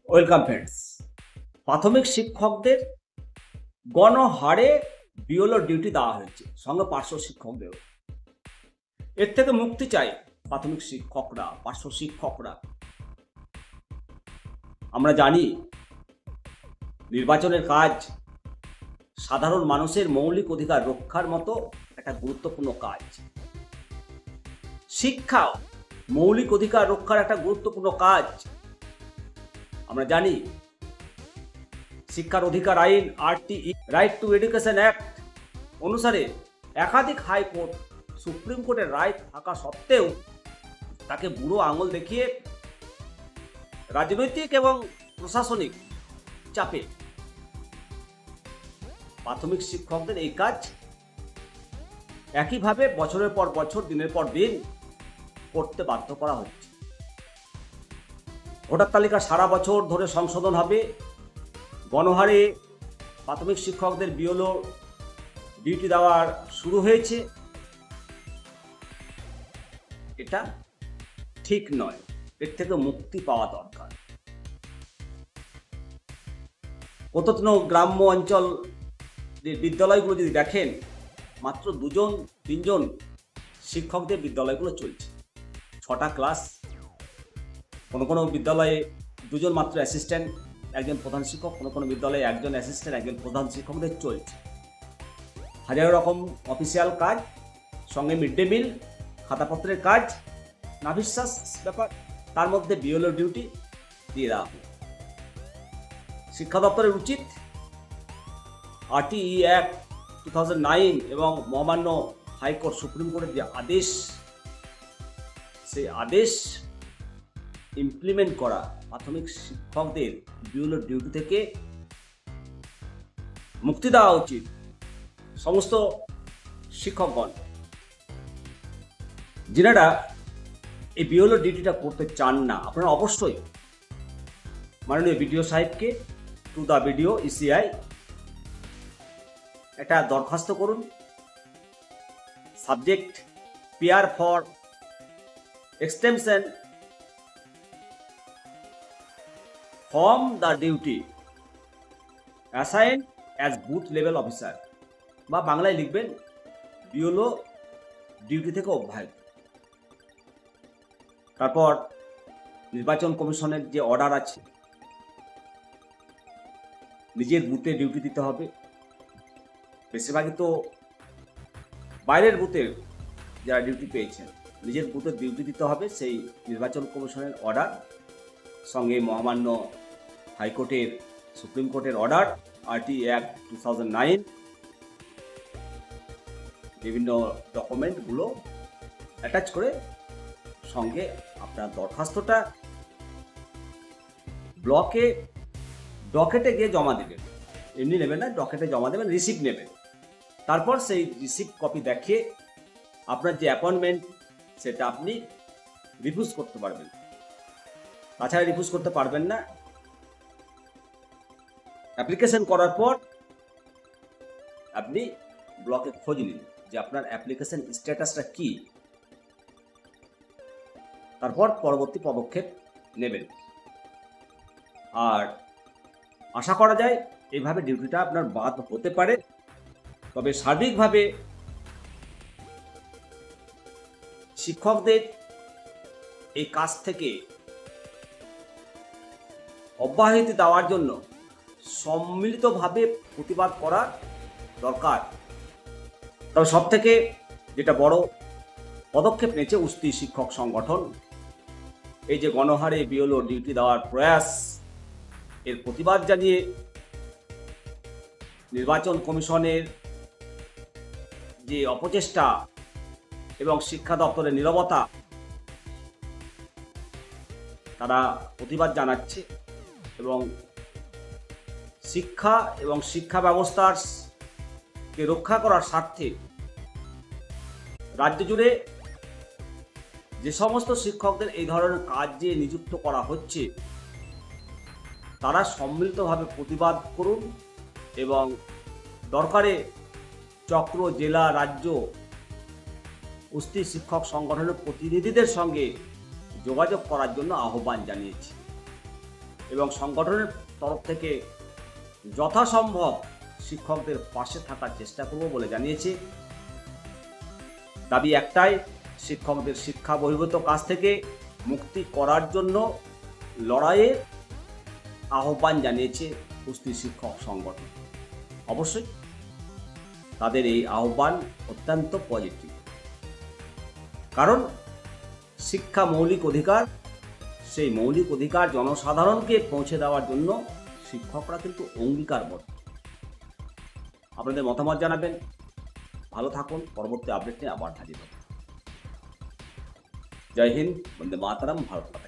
Welcome friends. প্রাথমিক শিক্ষকদের গণহারে বিএলও ডিউটি দেওয়া হয়েছে, সঙ্গে পার্শ্ব শিক্ষকদেরও। এর থেকে মুক্তি চাই প্রাথমিক শিক্ষকরা, পার্শ্ব শিক্ষকরা। আমরা জানি নির্বাচনের কাজ সাধারণ মানুষের মৌলিক অধিকার রক্ষার মতো একটা গুরুত্বপূর্ণ কাজ। শিক্ষাও মৌলিক অধিকার রক্ষার একটা গুরুত্বপূর্ণ কাজ। আমরা জানি শিক্ষার অধিকার আইন RTE, right two education act অনুসারে একাধিক হাইকোর্ট, সুপ্রিম কোর্টের রায় থাকা সত্ত্বেও তাকে বুড়ো আঙুল দেখিয়ে রাজনৈতিক এবং প্রশাসনিক চাপে প্রাথমিক শিক্ষকদের এই কাজ একইভাবে বছরের পর বছর, দিনের পর দিন করতে বাধ্য করা হচ্ছে। ভোটার তালিকা সারা বছর ধরে সংশোধন হবে, গণহারে প্রাথমিক শিক্ষকদের বিএলও ডিউটি দেওয়ার শুরু হয়েছে। এটা ঠিক নয়, এর থেকে মুক্তি পাওয়া দরকার। প্রত্যন্ত গ্রাম্য অঞ্চল বিদ্যালয়গুলো যদি দেখেন, মাত্র 2-3 শিক্ষকদের বিদ্যালয়গুলো চলছে, 6টা ক্লাস। কোনো কোনো বিদ্যালয়ে 2 মাত্র অ্যাসিস্ট্যান্ট, একজন প্রধান শিক্ষক, কোনো কোনো বিদ্যালয়ে 1 অ্যাসিস্ট্যান্ট, একজন প্রধান শিক্ষকদের চলছে। হাজার রকম অফিসিয়াল কাজ, সঙ্গে মিড ডে মিল, খাতাপত্রের কাজ, নাভিশ্বাস ব্যাপার, তার মধ্যে বিএলও ডিউটি দিয়ে দেওয়া হবে। শিক্ষা দপ্তরের উচিত RTE অ্যাক্ট 2009 এবং মহামান্য হাইকোর্ট, সুপ্রিম কোর্টের যে আদেশ, সেই আদেশ ইমপ্লিমেন্ট করা, প্রাথমিক শিক্ষকদের বিএলও ডিউটি থেকে মুক্তি দেওয়া উচিত সমস্ত শিক্ষকগণ। যিনারা এই বিএলও ডিউটিটা করতে চান না, আপনারা অবশ্যই মাননীয় বিডিও সাহেবকে, টু দ্য বিডিও ECI একটা দরখাস্ত করুন। Subject pair for extension from the duty assign as booth level officer, বা বাংলায় লিখবেন বিএলও ডিউটি থেকে অব্যাহত। তারপর নির্বাচন কমিশনের যে অর্ডার আছে, নিজের বুথে ডিউটি দিতে হবে। বেশিরভাগই তো বাইরের বুথে যারা ডিউটি পেয়েছেন, নিজের বুথে ডিউটি দিতে হবে। সেই নির্বাচন কমিশনের অর্ডার, সঙ্গে মহামান্য হাইকোর্টের, সুপ্রিম কোর্টের অর্ডার, RTE অ্যাক্ট 2009, বিভিন্ন ডকুমেন্টগুলো অ্যাটাচ করে সঙ্গে আপনার দরখাস্তটা ডকেটে গিয়ে জমা দেবেন। এমনি নেবেন না, ডকেটে জমা দেবেন, রিসিপ্ট নেবেন। তারপর সেই রিসিপ্ট কপি দেখিয়ে আপনার যে অ্যাপয়েন্টমেন্ট, সেটা আপনি রিফিউজ করতে পারবেন। তাছাড়া রিফিউজ করতে পারবেন না। অ্যাপ্লিকেশন করার পর আপনি ব্লকে খোঁজ নিন যে আপনার অ্যাপ্লিকেশন স্ট্যাটাসটা কি, তারপর পরবর্তী পদক্ষেপ নেবেন। আর আশা করা যায় এইভাবে ডিউটিটা আপনার বাদ হতে পারে। তবে সার্বিকভাবে শিক্ষকদের এই কাজ থেকে অব্যাহতি দেওয়ার জন্য সম্মিলিতভাবে প্রতিবাদ করা দরকার। তবে সব থেকে যেটা বড় পদক্ষেপ নিয়েছে উস্তি শিক্ষক সংগঠন। এই যে গণহারে বিএলও ডিউটি দেওয়ার প্রয়াস, এর প্রতিবাদ জানিয়ে নির্বাচন কমিশনের যে অপচেষ্টা এবং শিক্ষা দপ্তরের নীরবতা, তারা প্রতিবাদ জানাচ্ছে। এবং শিক্ষা এবং শিক্ষা ব্যবস্থাকে রক্ষা করার স্বার্থে রাজ্য জুড়ে যে সমস্ত শিক্ষকদের এই ধরনের কাজে নিযুক্ত করা হচ্ছে, তারা সম্মিলিতভাবে প্রতিবাদ করুন এবং দরকারে চক্র, জেলা, রাজ্য উস্তি শিক্ষক সংগঠনের প্রতিনিধিদের সঙ্গে যোগাযোগ করার জন্য আহ্বান জানিয়েছি। এবং সংগঠনের তরফ থেকে যথাসম্ভব শিক্ষকদের পাশে থাকার চেষ্টা করব বলে জানিয়েছে। দাবি একটাই, শিক্ষকদের শিক্ষা বহির্ভূত কাজ থেকে মুক্তি করার জন্য লড়াইয়ের আহ্বান জানিয়েছে কুস্তি শিক্ষক সংগঠন। অবশ্যই তাদের এই আহ্বান অত্যন্ত পজিটিভ, কারণ শিক্ষা মৌলিক অধিকার, সেই মৌলিক অধিকার জনসাধারণকে পৌঁছে দেওয়ার জন্য শিক্ষকরা কিন্তু অঙ্গীকারবদ্ধ। আপনাদের মতামত জানাবেন। ভালো থাকুন। পরবর্তী আপডেট নিয়ে আবার হাজির হব। জয় হিন্দ, বন্দে মাতরম, ভারত মাতা।